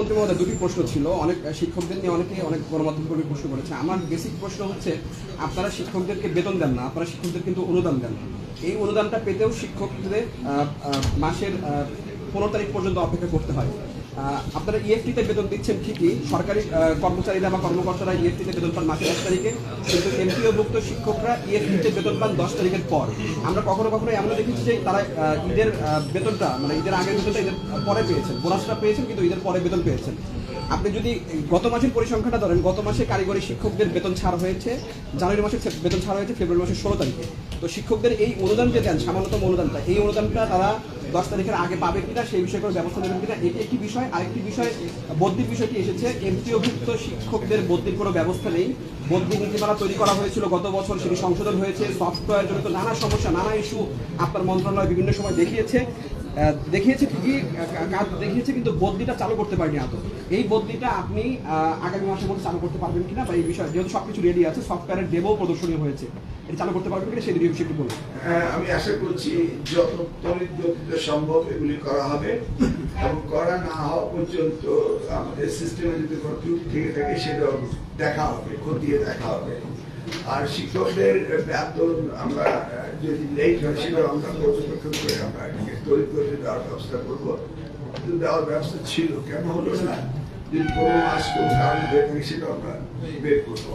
প্রধানমন্ত্রী মহোদয় দুটি প্রশ্ন ছিল, অনেক শিক্ষকদের নিয়ে অনেক গণমাধ্যম কর্মী প্রশ্ন করেছে। আমার বেসিক প্রশ্ন হচ্ছে, আপনারা শিক্ষকদেরকে বেতন দেন না, আপনারা শিক্ষকদের কিন্তু অনুদান দেন। এই অনুদানটা পেতেও শিক্ষকদের মাসের 15 তারিখ পর্যন্ত অপেক্ষা করতে হয়। আপনারা ইএফটিতে বেতন দিচ্ছেন ঠিকই, সরকারি কর্মচারীরা বা কর্মকর্তারা ইএফটিতে বেতন পান মাসের 10 তারিখে, কিন্তু এমপিওভুক্ত শিক্ষকরা ইএফটিতে বেতন পান 10 তারিখের পর। আমরা কখনো এমন দেখেছি যে তারা ঈদের বেতনটা, মানে ঈদের আগের বেতনটা ঈদের পরে পেয়েছেন, বোনাসটা পেয়েছেন কিন্তু ঈদের পরে বেতন পেয়েছেন। আপনি যদি গত মাসের পরিসংখ্যাটা ধরেন, গত মাসে কারিগরি শিক্ষকদের বেতন ছাড় হয়েছে, জানুয়ারি মাসে বেতন ছাড় হয়েছে ফেব্রুয়ারি মাসের 16 তারিখে। তো শিক্ষকদের এই অনুদান যে দেন, সামান্যতম অনুদানটা, এই অনুদানটা তারা 10 তারিখের আগে পাবে কিনা, সেই বিষয়ে কোনো ব্যবস্থা নেবেন কিনা, এটি একটি বিষয়। আরেকটি বিষয়, বদলির বিষয়টি এসেছে। এমপিওভুক্ত শিক্ষকদের বদলির কোনো ব্যবস্থা নেই। বদলি নীতিমালা তৈরি করা হয়েছিল গত বছর, সেটি সংশোধন হয়েছে। সফটওয়্যার জনিত নানা সমস্যা, নানা ইস্যু আপনার মন্ত্রণালয় বিভিন্ন সময় দেখিয়েছে ঠিকই কাজ দেখিয়েছে, কিন্তু বদলিটা চালু করতে পারেনি আদৌ। এই বদলিটা আপনি আগামী মাসের মধ্যে চালু করতে পারবেন কিনা, বা এই বিষয়ে যেহেতু সবকিছু রেডি আছে, সফটওয়্যারের ডেমো প্রদর্শনী হয়েছে, এটা চালু করতে পারবেন কিনা সেই দুটি বিষয় একটু বলুন। আমি আশা করছি যত তড়িৎ গতিতে সম্ভব এগুলি করা হবে, এবং করা না হওয়া পর্যন্ত আমাদের সিস্টেমে যদি কোনো ত্রুটি থেকে থাকে সেটাও দেখা হবে, খতিয়ে দেখা হবে। আর শিক্ষকদের বেতন আমরা যদি লেট হয় সেটাও আমরা পর্যবেক্ষণ করে আমরা তড়িৎ গতিতে দেওয়ার ব্যবস্থা করবো। দেওয়ার ব্যবস্থা ছিল, কেন হলো না, যদি কোনো মাস কোনো কারণ হয়ে থাকে সেটাও আমরা বের করবো।